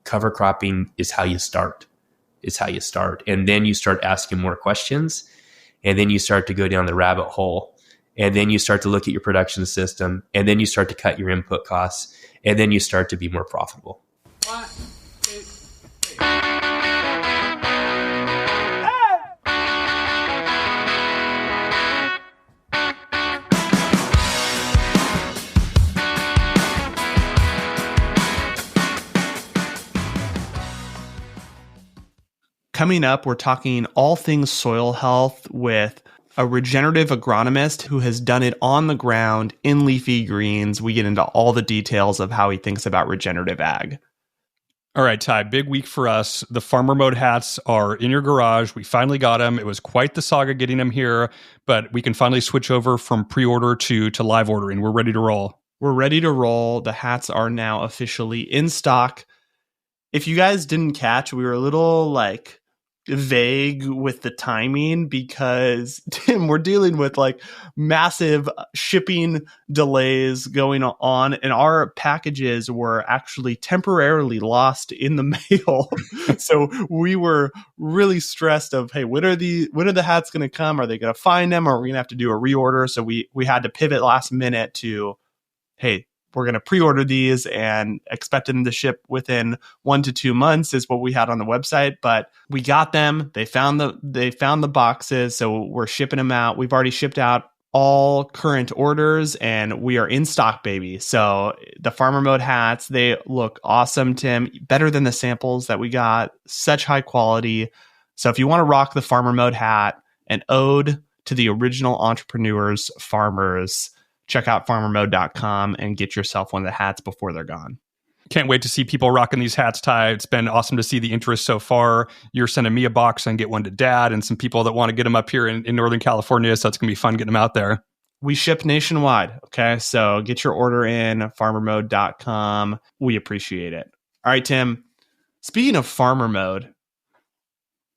cover cropping is how you start. And then you start asking more questions, and then you start to go down the rabbit hole, and then you start to look at your production system, and then you start to cut your input costs, and then you start to be more profitable. 1, 2, 3. Coming up, we're talking all things soil health with a regenerative agronomist who has done it on the ground in leafy greens. We get into all the details of how he thinks about regenerative ag. All right, Ty, big week for us. The farmer mode hats are in your garage. We finally got them. It was quite the saga getting them here, but we can finally switch over from pre-order to live ordering. We're ready to roll. We're ready to roll. The hats are now officially in stock. If you guys didn't catch, we were a little vague with the timing because, Tim, we're dealing with massive shipping delays going on, and our packages were actually temporarily lost in the mail. So we were really stressed of, hey, when are the hats going to come? Are they going to find them, or are we going to have to do a reorder? So we had to pivot last minute to, hey, we're going to pre-order these and expect them to ship within 1 to 2 months is what we had on the website. But we got them. They found the boxes. So we're shipping them out. We've already shipped out all current orders and we are in stock, baby. So the farmer mode hats, they look awesome, Tim. Better than the samples that we got. Such high quality. So if you want to rock the farmer mode hat, an ode to the original entrepreneurs, farmers, check out farmermode.com and get yourself one of the hats before they're gone. Can't wait to see people rocking these hats, Ty. It's been awesome to see the interest so far. You're sending me a box and get one to Dad and some people that want to get them up here in Northern California. So it's going to be fun getting them out there. We ship nationwide. Okay. So get your order in farmermode.com. We appreciate it. All right, Tim. Speaking of farmer mode,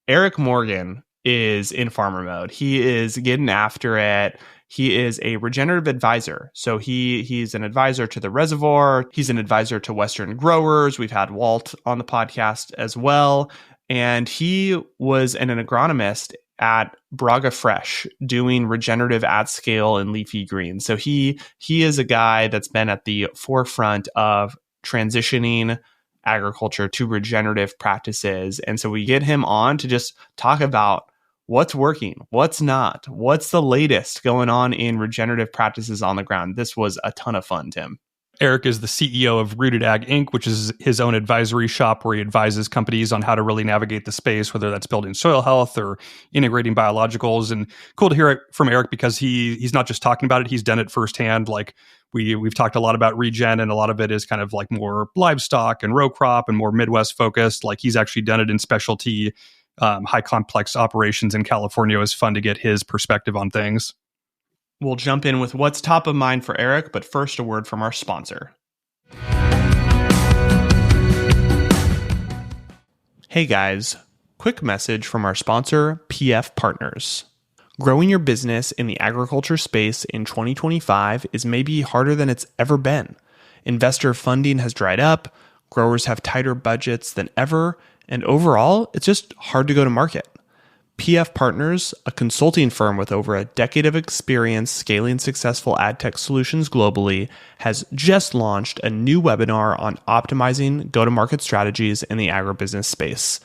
Eric Morgan is in farmer mode. He is getting after it. He is a regenerative advisor. So he's an advisor to the reservoir. He's an advisor to Western growers. We've had Walt on the podcast as well. And he was an agronomist at Braga Fresh doing regenerative at scale in leafy greens. So he is a guy that's been at the forefront of transitioning agriculture to regenerative practices. And so we get him on to just talk about what's working, what's not, what's the latest going on in regenerative practices on the ground. This was a ton of fun, Tim. Eric is the CEO of Rooted Ag Inc., which is his own advisory shop where he advises companies on how to really navigate the space, whether that's building soil health or integrating biologicals. And cool to hear it from Eric because he's not just talking about it, he's done it firsthand. Like we've talked a lot about regen, and a lot of it is kind of like more livestock and row crop and more Midwest focused. Like he's actually done it in specialty high complex operations in California. It was fun to get his perspective on things. We'll jump in with what's top of mind for Eric, but first a word from our sponsor. Hey guys, quick message from our sponsor, PF Partners. Growing your business in the agriculture space in 2025 is maybe harder than it's ever been. Investor funding has dried up, growers have tighter budgets than ever, and overall, it's just hard to go to market. PF Partners, a consulting firm with over a decade of experience scaling successful ad tech solutions globally, has just launched a new webinar on optimizing go-to-market strategies in the agribusiness space.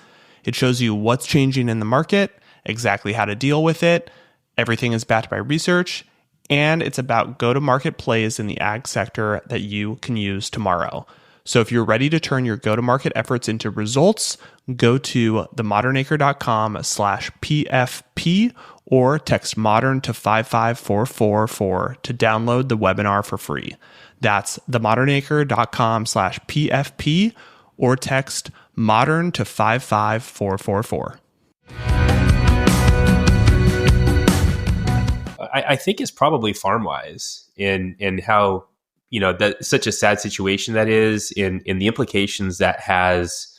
It shows you what's changing in the market, exactly how to deal with it, everything is backed by research, and it's about go-to-market plays in the ag sector that you can use tomorrow. So if you're ready to turn your go-to-market efforts into results, go to themodernacre.com/PFP or text modern to 55444 to download the webinar for free. That's themodernacre.com/PFP or text modern to 55444. I think it's probably FarmWise in how, that's such a sad situation that is in the implications that has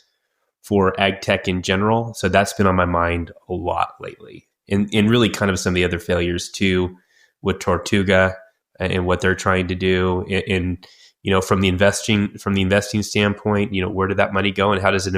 for ag tech in general. So that's been on my mind a lot lately. And really kind of some of the other failures too with Tortuga and what they're trying to do. And from the investing standpoint, where did that money go, and how does it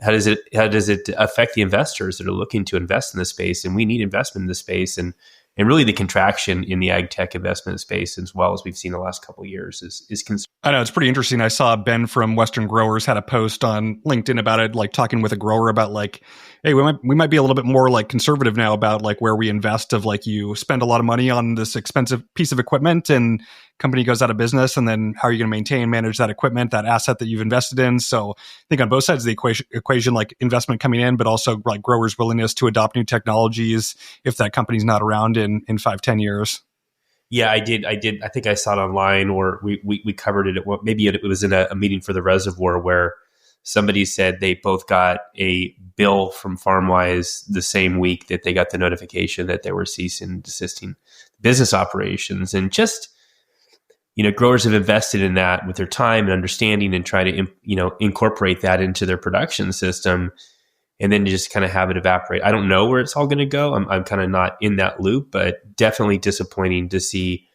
affect the investors that are looking to invest in the space? And we need investment in the space, and really the contraction in the ag tech investment space, as well as we've seen the last couple of years, is concerning. I know, it's pretty interesting. I saw Ben from Western Growers had a post on LinkedIn about it, like talking with a grower about like, hey, we might be a little bit more like conservative now about like where we invest, of like, you spend a lot of money on this expensive piece of equipment and company goes out of business, and then how are you going to maintain, manage that equipment, that asset that you've invested in? So I think on both sides of the equation, like investment coming in, but also like growers' willingness to adopt new technologies if that company's not around in 5-10 years. Yeah, I did. I think I saw it online, or we covered it. Maybe it was in a meeting for the reservoir, where somebody said they both got a bill from FarmWise the same week that they got the notification that they were ceasing and desisting business operations. And just, growers have invested in that with their time and understanding, and try to, incorporate that into their production system, and then just kind of have it evaporate. I don't know where it's all going to go. I'm kind of not in that loop, but definitely disappointing to see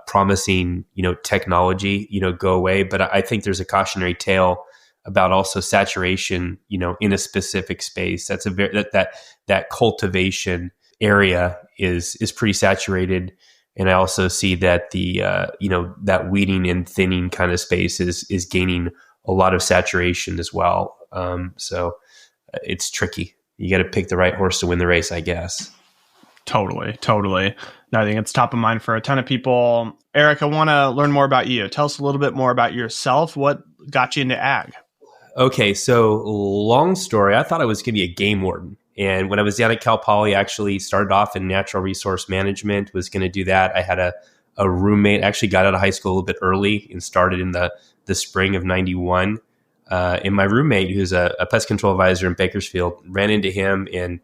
promising, technology, go away. But I think there's a cautionary tale about also saturation, in a specific space. That's that cultivation area is pretty saturated. And I also see that the that weeding and thinning kind of space is gaining a lot of saturation as well. So it's tricky. You got to pick the right horse to win the race, I guess. Totally. No, I think it's top of mind for a ton of people. Eric, I want to learn more about you. Tell us a little bit more about yourself. What got you into ag? Okay, so long story. I thought I was going to be a game warden. And when I was down at Cal Poly, I actually started off in natural resource management, was going to do that. I had a roommate, actually got out of high school a little bit early and started in the spring of 91. And my roommate, who's a pest control advisor in Bakersfield, ran into him and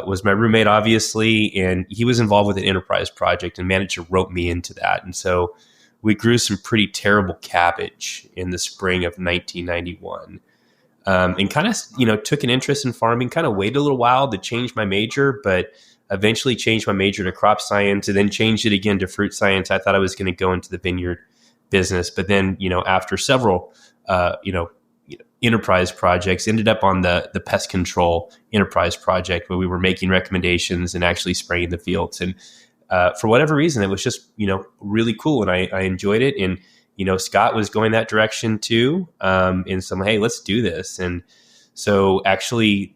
was my roommate, obviously. And he was involved with an enterprise project and managed to rope me into that. And so we grew some pretty terrible cabbage in the spring of 1991. And kind of, took an interest in farming, kind of waited a little while to change my major, but eventually changed my major to crop science, and then changed it again to fruit science. I thought I was going to go into the vineyard business, but then, after several, enterprise projects, ended up on the pest control enterprise project, where we were making recommendations and actually spraying the fields. And for whatever reason, it was just, really cool. And I enjoyed it. And, Scott was going that direction too. And so I'm like, hey, let's do this. And so actually,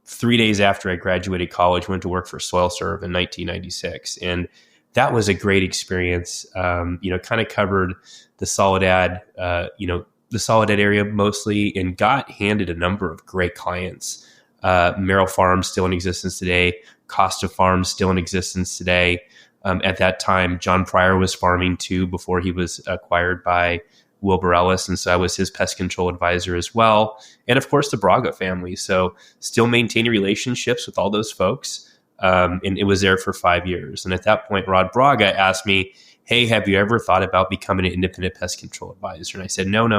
3 days after I graduated college, went to work for SoilServe in 1996. And that was a great experience. Kind of covered the Soledad, the Soledad area mostly, and got handed a number of great clients. Merrill Farms still in existence today. Costa Farms still in existence today. At that time, John Pryor was farming too before he was acquired by Wilbur Ellis. And so I was his pest control advisor as well. And of course, the Braga family. So still maintaining relationships with all those folks. And it was there for 5 years. And at that point, Rod Braga asked me, hey, have you ever thought about becoming an independent pest control advisor? And I said, no. And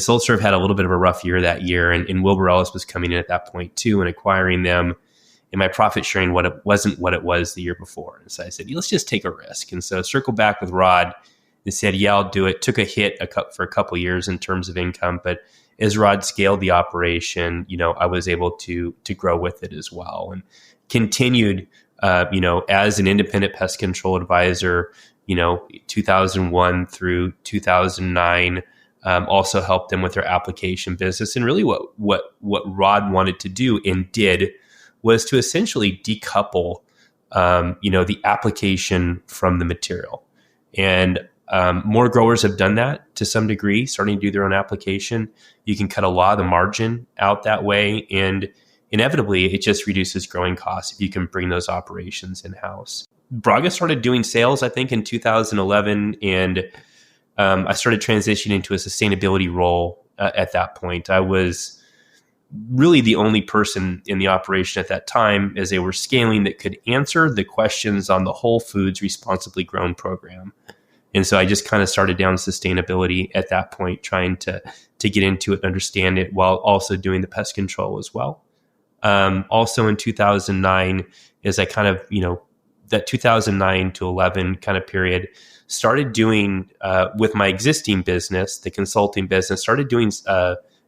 SoilServe had a little bit of a rough year that year. And Wilbur Ellis was coming in at that point too and acquiring them. And my profit sharing wasn't what it was the year before. And so I said, let's just take a risk. And so circled back with Rod and said, yeah, I'll do it. Took a hit for a couple of years in terms of income. But as Rod scaled the operation, I was able to grow with it as well, and continued, as an independent pest control advisor, 2001 through 2009. Also helped them with their application business. And really what Rod wanted to do and did was to essentially decouple, the application from the material. And more growers have done that to some degree, starting to do their own application. You can cut a lot of the margin out that way. And inevitably, it just reduces growing costs if you can bring those operations in-house. Braga started doing sales, I think, in 2011. And I started transitioning into a sustainability role at that point. I was really the only person in the operation at that time, as they were scaling, that could answer the questions on the Whole Foods Responsibly Grown program. And so I just kind of started down sustainability at that point, trying to get into it and understand it, while also doing the pest control as well. Also in 2009, as I kind of, that 2009 to 11 kind of period, started doing with my existing business, the consulting business, started doing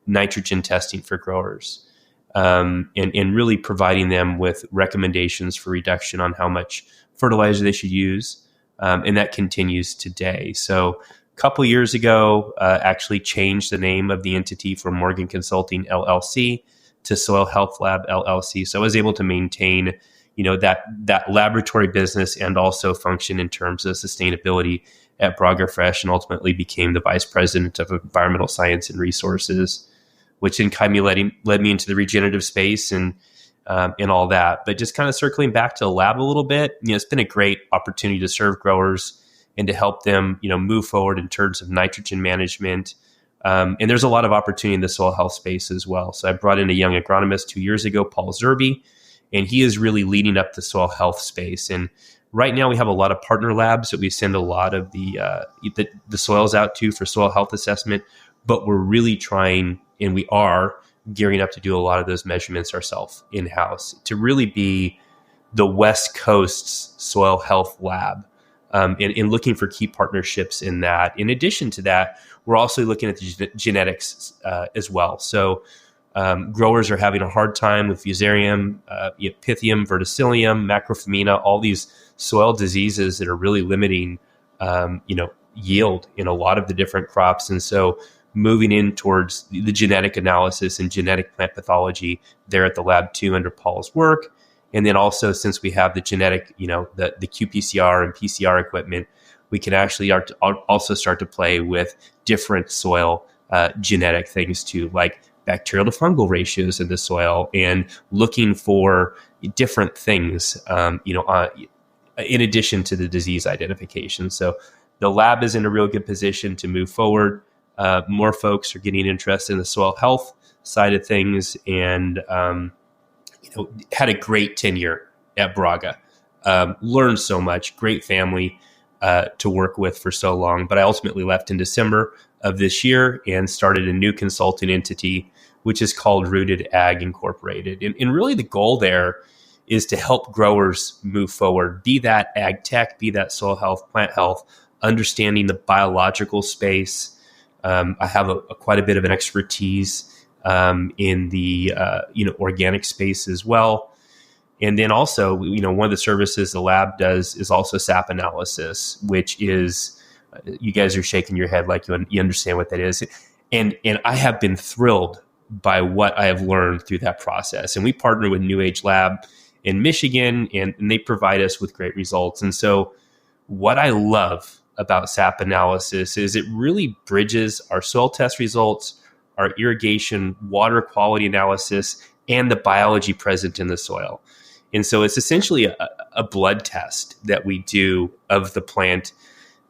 nitrogen testing for growers, and really providing them with recommendations for reduction on how much fertilizer they should use. And that continues today. So a couple years ago, actually changed the name of the entity from Morgan Consulting LLC to Soil Health Lab LLC. So I was able to maintain, that laboratory business and also function in terms of sustainability at Braga Fresh, and ultimately became the vice president of environmental science and resources, which then kind of led me into the regenerative space and all that. But just kind of circling back to the lab a little bit, it's been a great opportunity to serve growers and to help them, move forward in terms of nitrogen management. And there's a lot of opportunity in the soil health space as well. So I brought in a young agronomist 2 years ago, Paul Zerby, and he is really leading up the soil health space. And right now we have a lot of partner labs that we send a lot of the soils out to for soil health assessment, but we're really trying, and we are gearing up to do a lot of those measurements ourselves in-house to really be the West Coast's soil health lab, and looking for key partnerships in that. In addition to that, we're also looking at the genetics as well. So growers are having a hard time with Fusarium, Pythium, Verticillium, Macrophamina, all these soil diseases that are really limiting, yield in a lot of the different crops. And so moving in towards the genetic analysis and genetic plant pathology there at the lab too, under Paul's work. And then also, since we have the genetic, the qPCR and PCR equipment, we can actually also start to play with different soil genetic things too, like bacterial to fungal ratios in the soil, and looking for different things, in addition to the disease identification. So the lab is in a real good position to move forward. More folks are getting interested in the soil health side of things, and had a great tenure at Braga. Learned so much, great family to work with for so long. But I ultimately left in December of this year and started a new consulting entity, which is called Rooted Ag Incorporated. And really the goal there is to help growers move forward, be that ag tech, be that soil health, plant health, understanding the biological space. I have quite a bit of an expertise in the organic space as well. And then also, one of the services the lab does is also SAP analysis, which is, you guys are shaking your head like you understand what that is. And I have been thrilled by what I have learned through that process. And we partner with New Age Lab in Michigan, and they provide us with great results. And so what I love about SAP analysis is it really bridges our soil test results, our irrigation, water quality analysis, and the biology present in the soil. And so it's essentially a blood test that we do of the plant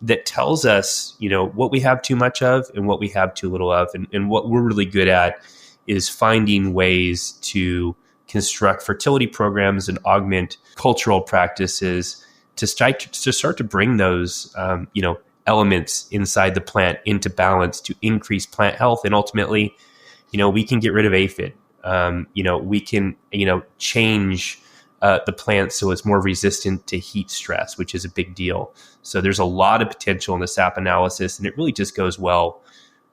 that tells us, what we have too much of and what we have too little of. And what we're really good at is finding ways to construct fertility programs and augment cultural practices to start to bring those, elements inside the plant into balance to increase plant health. And ultimately, we can get rid of aphid. We can, change the plant so it's more resistant to heat stress, which is a big deal. So there's a lot of potential in the SAP analysis, and it really just goes well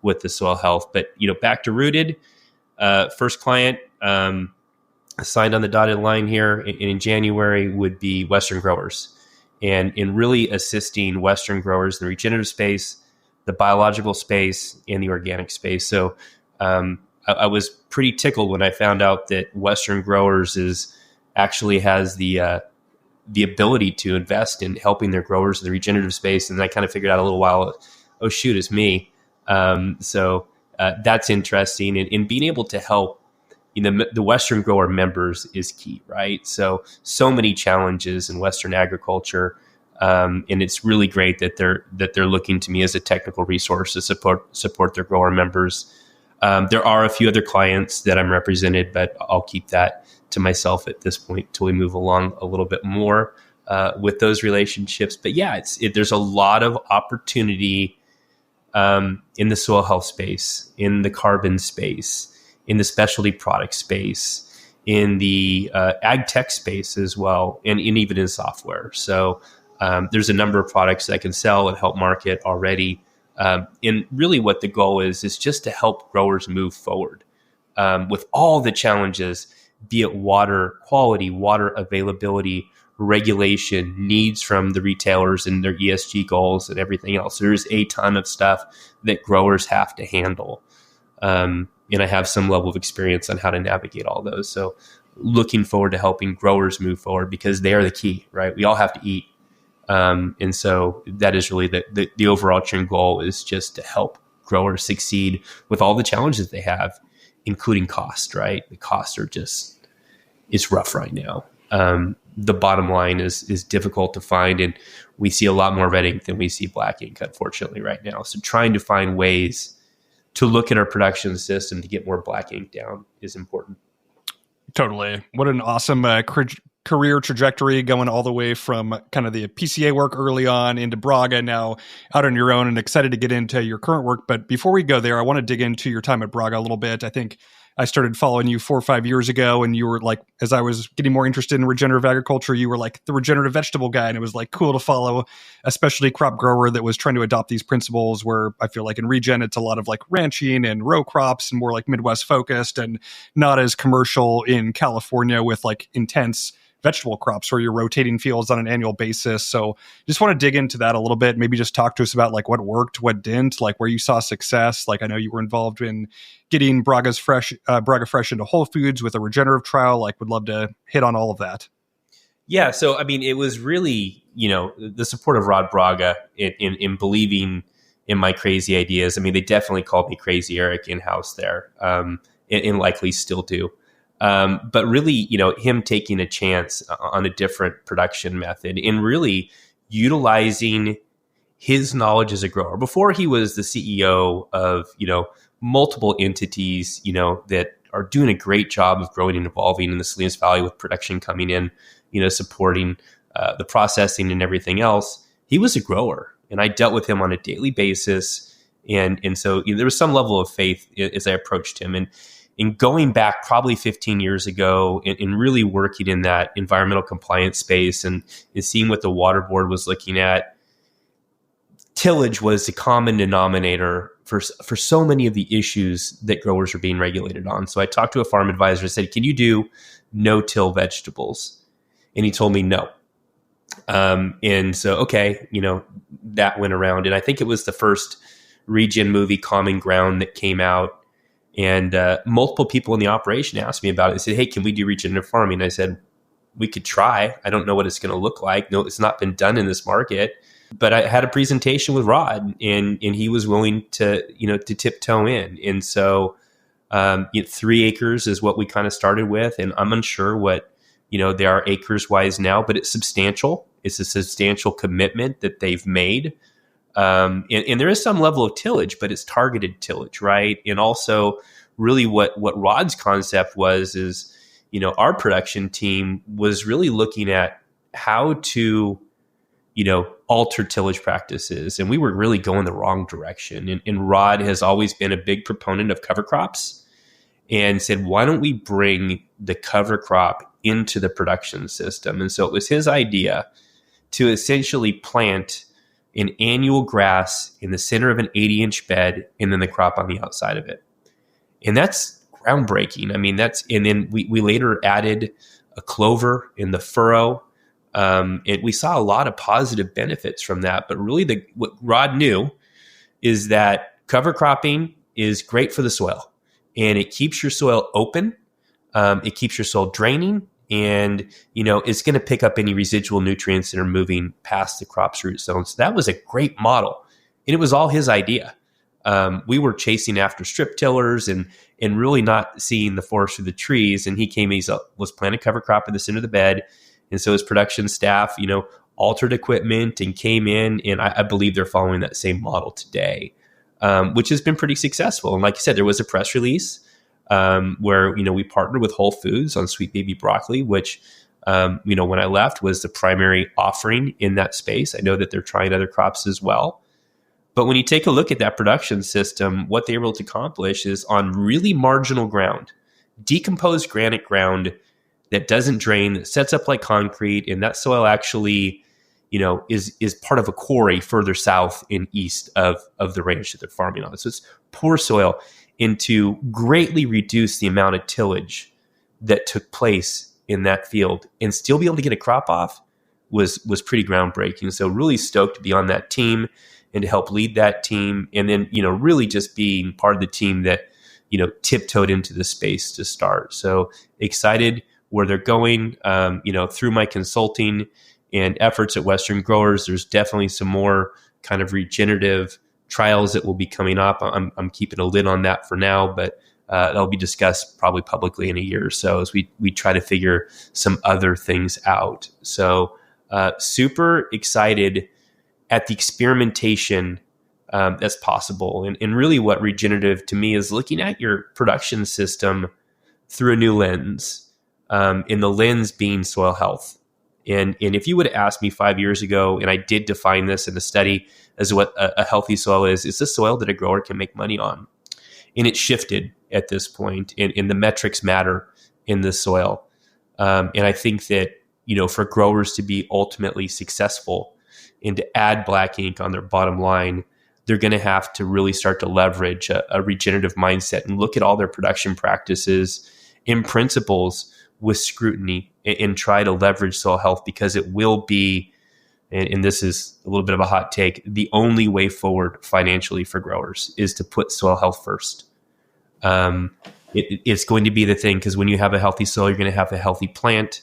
with the soil health. But, back to Rooted, first client signed on the dotted line here in January would be Western growers. And in really assisting Western growers in the regenerative space, the biological space, and the organic space. So I was pretty tickled when I found out that Western growers actually has the ability to invest in helping their growers in the regenerative space. And I kind of figured out a little while, oh shoot, it's me. So that's interesting. And being able to help the Western grower members is key, right? So many challenges in Western agriculture, and it's really great that they're looking to me as a technical resource to support their grower members. There are a few other clients that I'm represented, but I'll keep that to myself at this point till we move along a little bit more with those relationships. But yeah, there's a lot of opportunity in the soil health space, in the carbon space, in the specialty product space, in the ag tech space as well, and even in software. So there's a number of products that I can sell and help market already. And really what the goal is just to help growers move forward with all the challenges, be it water quality, water availability, regulation, needs from the retailers and their ESG goals and everything else. There's a ton of stuff that growers have to handle. And I have some level of experience on how to navigate all those. So looking forward to helping growers move forward because they are the key, right? We all have to eat. And so that is really the overarching goal, is just to help growers succeed with all the challenges they have, including cost, right? The costs are it's rough right now. The bottom line is difficult to find, and we see a lot more red ink than we see black ink, unfortunately, right now. So trying to find ways to look at our production system to get more black ink down is important. Totally. What an awesome career trajectory, going all the way from kind of the PCA work early on into Braga, now out on your own, and excited to get into your current work. But before we go there, I want to dig into your time at Braga a little bit. I think I started following you 4 or 5 years ago, and you were like, as I was getting more interested in regenerative agriculture, you were like the regenerative vegetable guy, and it was like cool to follow a specialty crop grower that was trying to adopt these principles, where I feel like in regen, it's a lot of like ranching and row crops and more like Midwest focused, and not as commercial in California with like intense vegetable crops where you're rotating fields on an annual basis. So just want to dig into that a little bit. Maybe just talk to us about like what worked, what didn't, like where you saw success. Like I know you were involved in getting Braga Fresh into Whole Foods with a regenerative trial. Like would love to hit on all of that. Yeah. So, I mean, it was really, the support of Rod Braga in believing in my crazy ideas. I mean, they definitely called me Crazy Eric in-house there, and likely still do. But really, him taking a chance on a different production method and really utilizing his knowledge as a grower. Before he was the CEO of, multiple entities, that are doing a great job of growing and evolving in the Salinas Valley with production coming in, supporting the processing and everything else. He was a grower, and I dealt with him on a daily basis. And so there was some level of faith as I approached him. And in going back probably 15 years ago and really working in that environmental compliance space and seeing what the water board was looking at, tillage was a common denominator for so many of the issues that growers are being regulated on. So I talked to a farm advisor and said, can you do no-till vegetables? And he told me no. And so, okay, that went around. And I think it was the first regen movie, Common Ground, that came out. And multiple people in the operation asked me about it. They said, hey, can we do regenerative farming? And I said, we could try. I don't know what it's going to look like. No, it's not been done in this market. But I had a presentation with Rod, and he was willing to, to tiptoe in. And so 3 acres is what we kind of started with. And I'm unsure what, they are acres wise now, but it's substantial. It's a substantial commitment that they've made. And there is some level of tillage, but it's targeted tillage, right? And also really what Rod's concept is, our production team was really looking at how to, alter tillage practices. And we were really going the wrong direction. And Rod has always been a big proponent of cover crops and said, why don't we bring the cover crop into the production system? And so it was his idea to essentially plant an annual grass in the center of an 80-inch bed, and then the crop on the outside of it. And that's groundbreaking. I mean, and then we later added a clover in the furrow. And we saw a lot of positive benefits from that. But really what Rod knew is that cover cropping is great for the soil, and it keeps your soil open. It keeps your soil draining. And, it's going to pick up any residual nutrients that are moving past the crop's root zone. So that was a great model. And it was all his idea. We were chasing after strip tillers and really not seeing the forest through the trees. And he came, was planting cover crop in the center of the bed. And so his production staff, altered equipment and came in. And I believe they're following that same model today, which has been pretty successful. And like I said, there was a press release where, we partnered with Whole Foods on Sweet Baby Broccoli, which, when I left was the primary offering in that space. I know that they're trying other crops as well. But when you take a look at that production system, what they were able to accomplish is on really marginal ground, decomposed granite ground that doesn't drain, that sets up like concrete, and that soil actually, is part of a quarry further south and east of the range that they're farming on. So it's poor soil, and to greatly reduce the amount of tillage that took place in that field and still be able to get a crop off was pretty groundbreaking. So really stoked to be on that team and to help lead that team. And then, really just being part of the team that, tiptoed into the space to start. So excited where they're going, through my consulting and efforts at Western Growers. There's definitely some more kind of regenerative trials that will be coming up. I'm keeping a lid on that for now, but that'll be discussed probably publicly in a year or so as we try to figure some other things out. So super excited at the experimentation that's possible. And really what regenerative to me is looking at your production system through a new lens, and the lens being soil health. And if you would have asked me 5 years ago, and I did define this in the study as what a healthy soil is the soil that a grower can make money on. And it shifted at this point, and the metrics matter in the soil. And I think that, for growers to be ultimately successful and to add black ink on their bottom line, they're going to have to really start to leverage a regenerative mindset and look at all their production practices and principles with scrutiny and try to leverage soil health, because it will be, and this is a little bit of a hot take, the only way forward financially for growers is to put soil health first. It's going to be the thing, because when you have a healthy soil, you're going to have a healthy plant.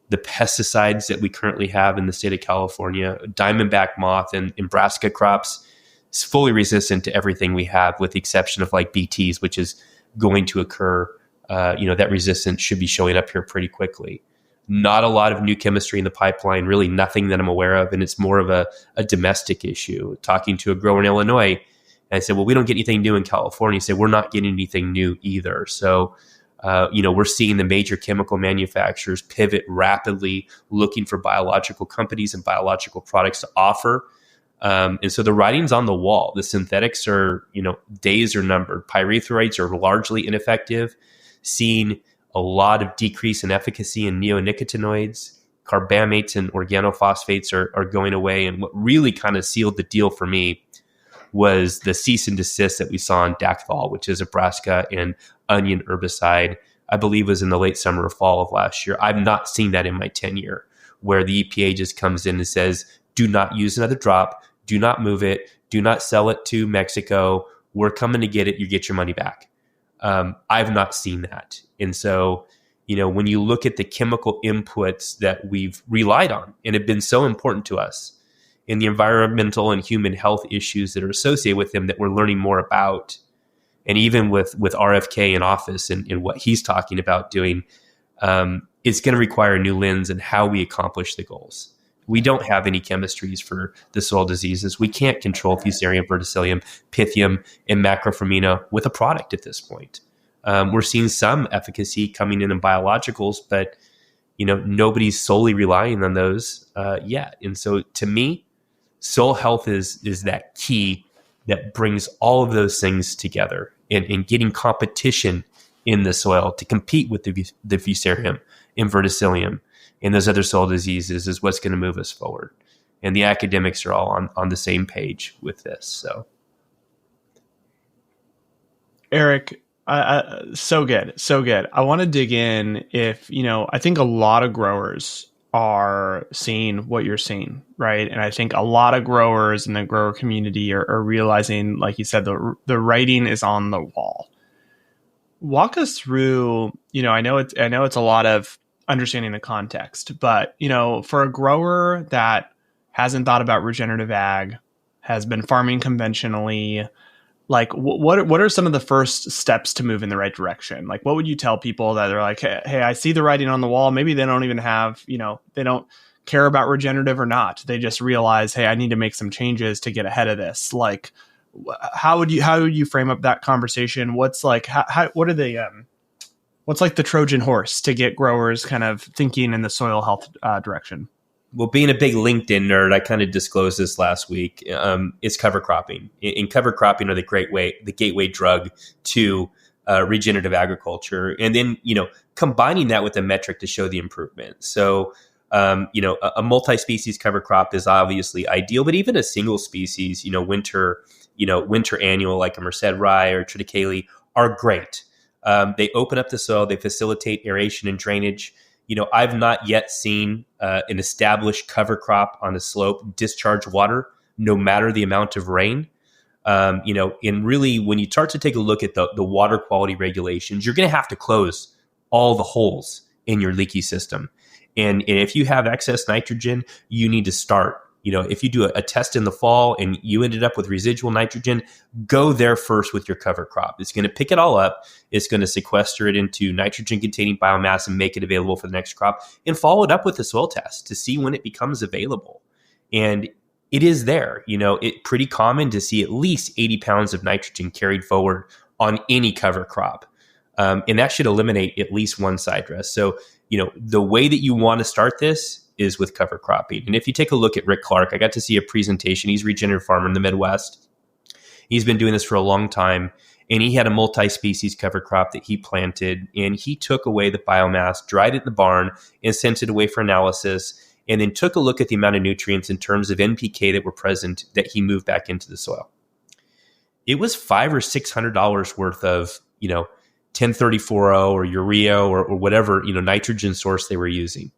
The pesticides that we currently have in the state of California, diamondback moth and Nebraska crops, is fully resistant to everything we have, with the exception of like BTs, which is going to occur. That resistance should be showing up here pretty quickly. Not a lot of new chemistry in the pipeline, really nothing that I'm aware of. And it's more of a domestic issue. Talking to a grower in Illinois, and I said, well, we don't get anything new in California. He said, we're not getting anything new either. So, we're seeing the major chemical manufacturers pivot rapidly, looking for biological companies and biological products to offer. And so the writing's on the wall. The synthetics are, days are numbered. Pyrethroids are largely ineffective, seeing a lot of decrease in efficacy in neonicotinoids. Carbamates and organophosphates are going away. And what really kind of sealed the deal for me was the cease and desist that we saw on Dacthal, which is a brassica and onion herbicide. I believe was in the late summer or fall of last year. I've not seen that in my tenure, where the EPA just comes in and says, do not use another drop, do not move it, do not sell it to Mexico. We're coming to get it. You get your money back. I've not seen that. And so, when you look at the chemical inputs that we've relied on and have been so important to us, in the environmental and human health issues that are associated with them that we're learning more about, and even with RFK in office and what he's talking about doing, it's going to require a new lens in how we accomplish the goals. We don't have any chemistries for the soil diseases. We can't control Fusarium, Verticillium, Pythium, and Macrophromina with a product at this point. We're seeing some efficacy coming in biologicals, but nobody's solely relying on those yet. And so, to me, soil health is that key that brings all of those things together, and getting competition in the soil to compete with the Fusarium and Verticillium and those other soil diseases is what's going to move us forward. And the academics are all on the same page with this. So, Eric, so good. I want to dig in I think a lot of growers are seeing what you're seeing, right? And I think a lot of growers in the grower community are realizing, like you said, the writing is on the wall. Walk us through, I know it's a lot of understanding the context, but, for a grower that hasn't thought about regenerative ag, has been farming conventionally, like what are some of the first steps to move in the right direction? Like, what would you tell people that are like, hey, I see the writing on the wall. Maybe they don't even have, they don't care about regenerative or not. They just realize, hey, I need to make some changes to get ahead of this. Like, how would you frame up that conversation? What's like, what are they, what's like the Trojan horse to get growers kind of thinking in the soil health direction? Well, being a big LinkedIn nerd, I kind of disclosed this last week. It's cover cropping. And cover cropping are the gateway drug to regenerative agriculture, and then combining that with a metric to show the improvement. So a multi-species cover crop is obviously ideal, but even a single species, winter annual like a Merced rye or triticale are great. They open up the soil, they facilitate aeration and drainage. I've not yet seen an established cover crop on a slope discharge water, no matter the amount of rain. And really, when you start to take a look at the water quality regulations, you're going to have to close all the holes in your leaky system. And if you have excess nitrogen, you need to start. If you do a test in the fall and you ended up with residual nitrogen, go there first with your cover crop. It's going to pick it all up. It's going to sequester it into nitrogen-containing biomass and make it available for the next crop, and follow it up with a soil test to see when it becomes available. And it is there. It's pretty common to see at least 80 pounds of nitrogen carried forward on any cover crop. And that should eliminate at least one side dress. So, the way that you want to start this is with cover cropping. And if you take a look at Rick Clark, I got to see a presentation. He's a regenerative farmer in the Midwest. He's been doing this for a long time. And he had a multi-species cover crop that he planted. And he took away the biomass, dried it in the barn, and sent it away for analysis. And then took a look at the amount of nutrients in terms of NPK that were present that he moved back into the soil. It was $500 or $600 worth of, 1034O or urea or whatever, nitrogen source they were using.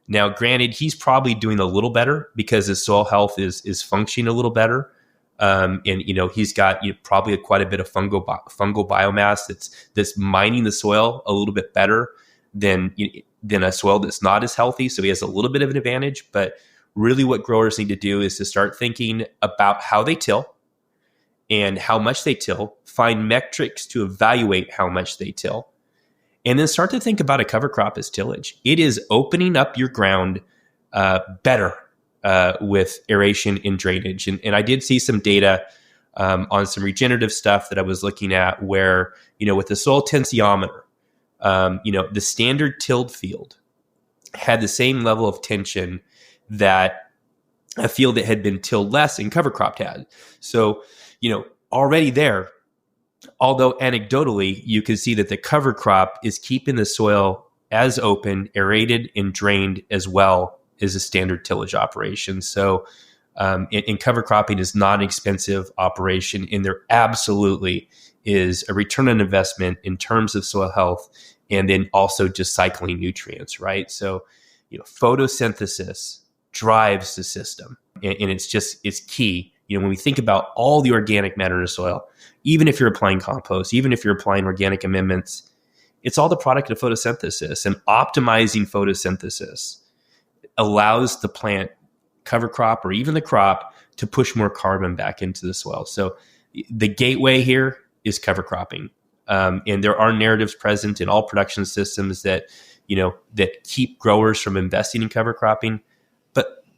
Now, granted, he's probably doing a little better because his soil health is functioning a little better. And he's got probably quite a bit of fungal biomass that's mining the soil a little bit better than a soil that's not as healthy. So he has a little bit of an advantage. But really what growers need to do is to start thinking about how they till and how much they till, find metrics to evaluate how much they till, and then start to think about a cover crop as tillage. It is opening up your ground better with aeration and drainage. And I did see some data on some regenerative stuff that I was looking at where, with the soil tensiometer, the standard tilled field had the same level of tension that a field that had been tilled less and cover cropped had. So, already there, although anecdotally, you can see that the cover crop is keeping the soil as open, aerated, and drained as well as a standard tillage operation. So, and cover cropping is not an expensive operation, and there absolutely is a return on investment in terms of soil health, and then also just cycling nutrients, right? So, photosynthesis drives the system, and it's key. When we think about all the organic matter in the soil, even if you're applying compost, even if you're applying organic amendments, it's all the product of photosynthesis. And optimizing photosynthesis allows the plant, cover crop, or even the crop to push more carbon back into the soil. So the gateway here is cover cropping. And there are narratives present in all production systems that keep growers from investing in cover cropping.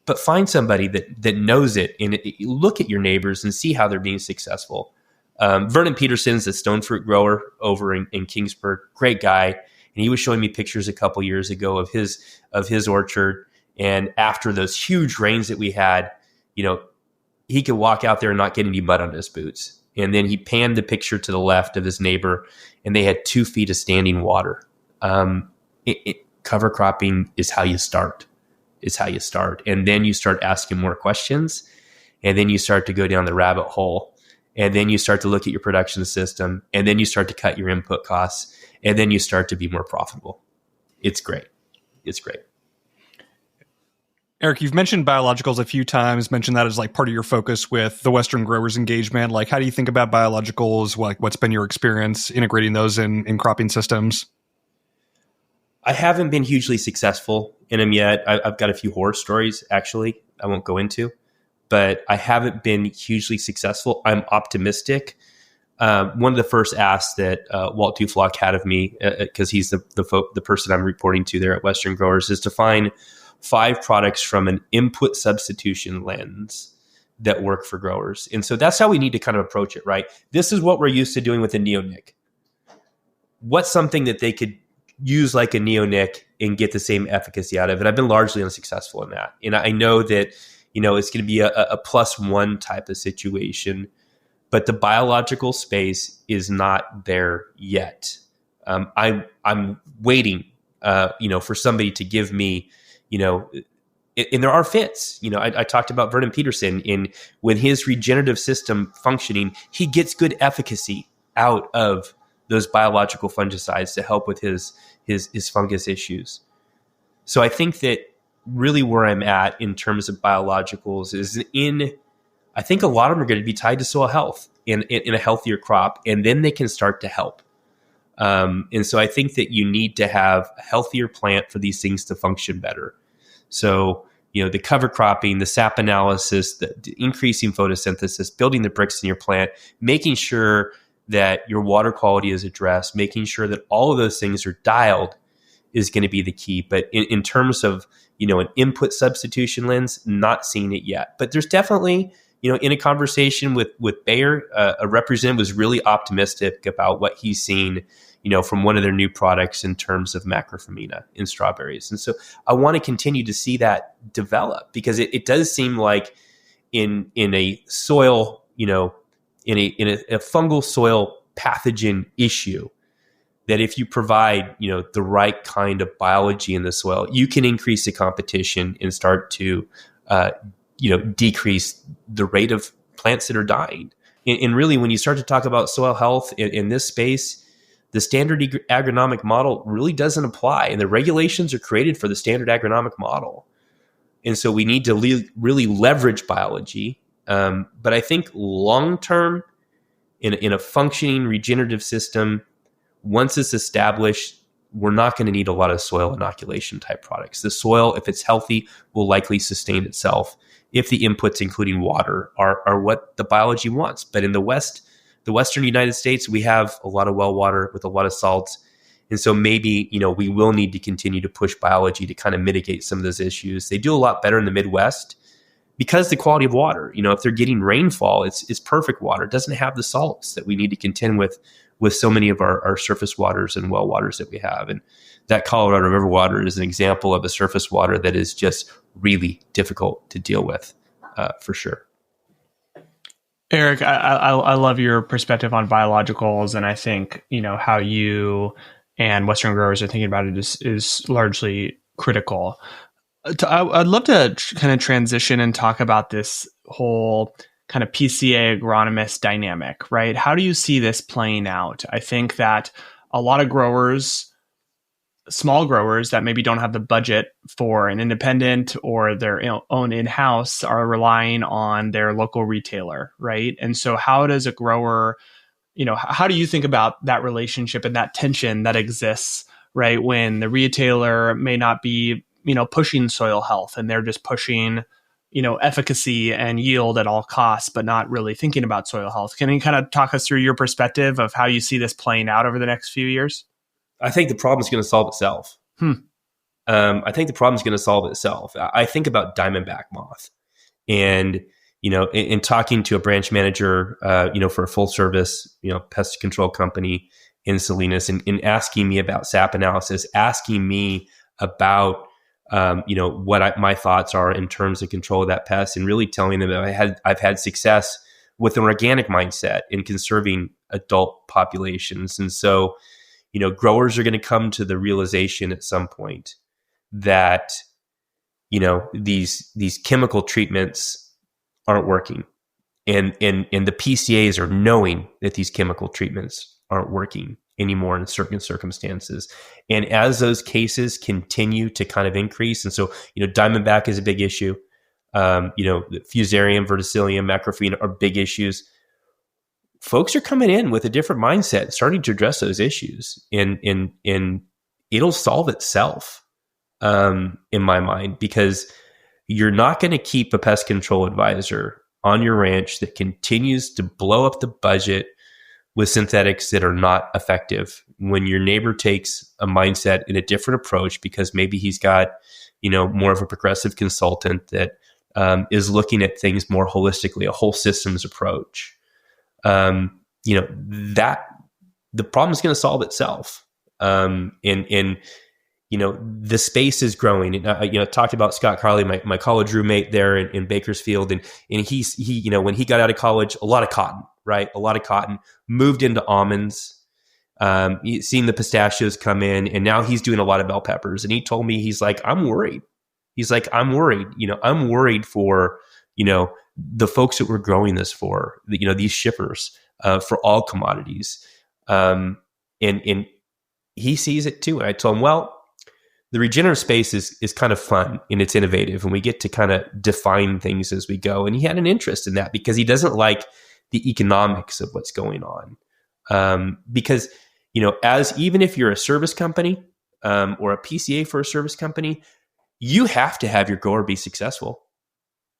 But find somebody that knows it, and look at your neighbors and see how they're being successful. Vernon Peterson's a stone fruit grower over in Kingsburg, great guy, and he was showing me pictures a couple years ago of his orchard. And after those huge rains that we had, he could walk out there and not get any mud on his boots. And then he panned the picture to the left of his neighbor, and they had 2 feet of standing water. Cover cropping is how you start. And then you start asking more questions, and then you start to go down the rabbit hole, and then you start to look at your production system, and then you start to cut your input costs, and then you start to be more profitable. It's great. Eric, you've mentioned biologicals a few times, mentioned that as like part of your focus with the Western growers engagement. Like, how do you think about biologicals? What's been your experience integrating those in cropping systems? I haven't been hugely successful in them yet. I've got a few horror stories, actually, I won't go into, but I haven't been hugely successful. I'm optimistic. One of the first asks that Walt Duflock had of me, because he's the person I'm reporting to there at Western Growers, is to find 5 products from an input substitution lens that work for growers. And so that's how we need to kind of approach it, right? This is what we're used to doing with a neonic. What's something that they could use like a neonic and get the same efficacy out of it? I've been largely unsuccessful in that. And I know that, it's going to be a +1 type of situation. but the biological space is not there yet. I'm waiting, for somebody to give me, and there are fits. I talked about Vernon Peterson when his regenerative system functioning, he gets good efficacy out of those biological fungicides to help with his fungus issues. So I think that really where I'm at in terms of biologicals is I think a lot of them are going to be tied to soil health in a healthier crop, and then they can start to help. And so I think that you need to have a healthier plant for these things to function better. So, the cover cropping, the sap analysis, the increasing photosynthesis, building the bricks in your plant, making sure that your water quality is addressed, making sure that all of those things are dialed is going to be the key. But in terms of, an input substitution lens, not seeing it yet. But there's definitely, in a conversation with Bayer, a representative was really optimistic about what he's seen, from one of their new products in terms of macrophamina in strawberries. And so I want to continue to see that develop, because it does seem like in a soil, in a fungal soil pathogen issue, that if you provide, the right kind of biology in the soil, you can increase the competition and start to, decrease the rate of plants that are dying. And really, when you start to talk about soil health in this space, the standard agronomic model really doesn't apply, and the regulations are created for the standard agronomic model. And so we need to really leverage biology. But I think long-term, in a functioning regenerative system, once it's established, we're not going to need a lot of soil inoculation type products. The soil, if it's healthy, will likely sustain itself if the inputs, including water, are what the biology wants. But in the Western United States, we have a lot of well water with a lot of salts. And so maybe, we will need to continue to push biology to kind of mitigate some of those issues. They do a lot better in the Midwest because the quality of water, if they're getting rainfall, it's perfect water. It doesn't have the salts that we need to contend with so many of our surface waters and well waters that we have. And that Colorado River water is an example of a surface water that is just really difficult to deal with, for sure. Eric, I love your perspective on biologicals, and I think, how you and Western growers are thinking about it is largely critical. I'd love to kind of transition and talk about this whole kind of PCA agronomist dynamic, right? How do you see this playing out? I think that a lot of growers, small growers that maybe don't have the budget for an independent or their own in-house, are relying on their local retailer, right? And so how does a grower, how do you think about that relationship and that tension that exists, right? When the retailer may not be, pushing soil health, and they're just pushing, efficacy and yield at all costs, but not really thinking about soil health. Can you kind of talk us through your perspective of how you see this playing out over the next few years? I think the problem is going to solve itself. I think the problem is going to solve itself. I think about diamondback moth, and in talking to a branch manager, for a full service, pest control company in Salinas, and asking me about sap analysis, asking me about what my thoughts are in terms of control of that pest, and really telling them that I've had success with an organic mindset in conserving adult populations. And so, growers are going to come to the realization at some point that, these chemical treatments aren't working. And the PCAs are knowing that these chemical treatments aren't working anymore in certain circumstances. And as those cases continue to kind of increase, and so, diamondback is a big issue. Fusarium, verticillium, macrophyna are big issues. Folks are coming in with a different mindset, starting to address those issues, and it'll solve itself, in my mind, because you're not going to keep a pest control advisor on your ranch that continues to blow up the budget with synthetics that are not effective when your neighbor takes a mindset and a different approach, because maybe he's got, more of a progressive consultant that is looking at things more holistically, a whole systems approach. That the problem is going to solve itself. And the space is growing. And, talked about Scott Carley, my college roommate there in Bakersfield. And he, when he got out of college, a lot of cotton, right? A lot of cotton, moved into almonds, seen the pistachios come in, and now he's doing a lot of bell peppers. And he told me, he's like, I'm worried. I'm worried for, the folks that we're growing this for, these shippers, for all commodities. And he sees it too. And I told him, well, the regenerative space is kind of fun and it's innovative, and we get to kind of define things as we go. And he had an interest in that because he doesn't like the economics of what's going on. Because, even if you're a service company, or a PCA for a service company, you have to have your grower be successful.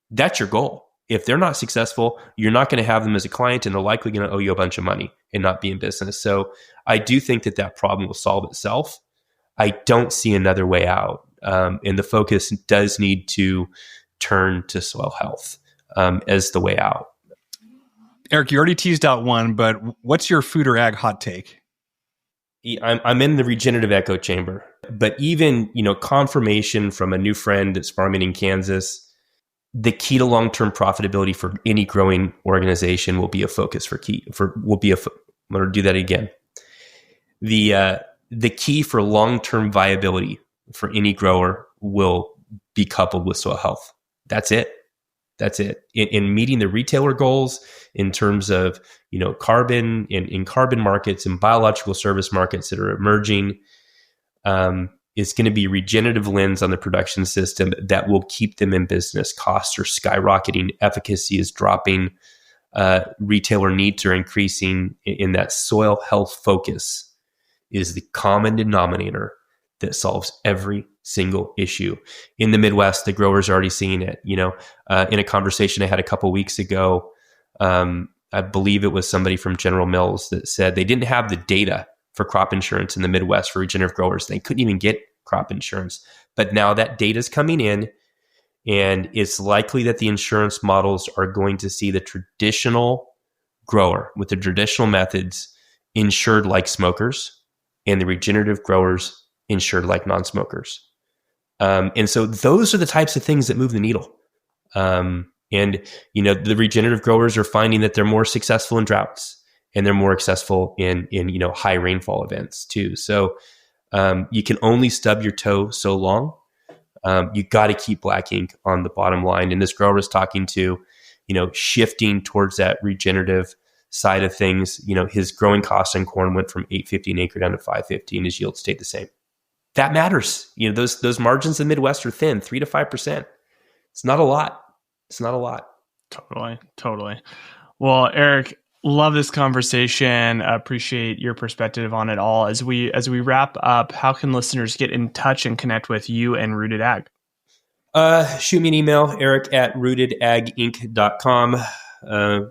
That's your goal. If they're not successful, you're not going to have them as a client, and they're likely going to owe you a bunch of money and not be in business. So I do think that problem will solve itself. I don't see another way out. And the focus does need to turn to soil health as the way out. Eric, you already teased out one, but what's your food or ag hot take? I'm in the regenerative echo chamber, but even, confirmation from a new friend that's farming in Kansas, the key to long-term profitability for any growing organization will be a focus I'm going to do that again. The key for long-term viability for any grower will be coupled with soil health. That's it. In meeting the retailer goals in terms of, carbon in carbon markets and biological service markets that are emerging, it's going to be regenerative lens on the production system that will keep them in business. Costs are skyrocketing. Efficacy is dropping. Retailer needs are increasing. In that soil health focus is the common denominator that solves every single issue. In the Midwest, the growers are already seeing it. In a conversation I had a couple of weeks ago, I believe it was somebody from General Mills that said they didn't have the data for crop insurance in the Midwest for regenerative growers. They couldn't even get crop insurance. But now that data is coming in, and it's likely that the insurance models are going to see the traditional grower with the traditional methods insured like smokers, and the regenerative growers insured like non-smokers. And so those are the types of things that move the needle. And, the regenerative growers are finding that they're more successful in droughts, and they're more successful in high rainfall events too. So you can only stub your toe so long. You got to keep black ink on the bottom line. And this grower is talking to, shifting towards that regenerative side of things. His growing cost on corn went from $8.50 an acre down to $5.50, and his yield stayed the same. That matters. Those margins in the Midwest are thin, 3 to 5%. It's not a lot. Totally. Well, Eric, love this conversation. Appreciate your perspective on it all. As we wrap up, how can listeners get in touch and connect with you and Rooted Ag? Shoot me an email, eric@rootedaginc.com.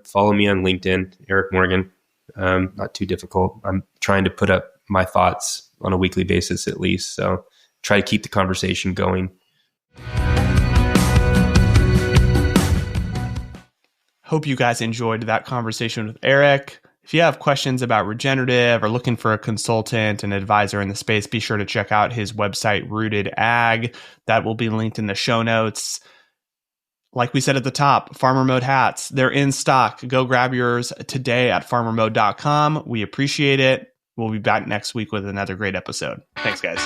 Follow me on LinkedIn, Eric Morgan. Not too difficult. I'm trying to put up my thoughts on a weekly basis at least. So try to keep the conversation going. Hope you guys enjoyed that conversation with Eric. If you have questions about regenerative or looking for a consultant and advisor in the space, be sure to check out his website, Rooted Ag. That will be linked in the show notes. Like we said at the top, Farmer Mode hats, they're in stock. Go grab yours today at farmermode.com. We appreciate it. We'll be back next week with another great episode. Thanks, guys.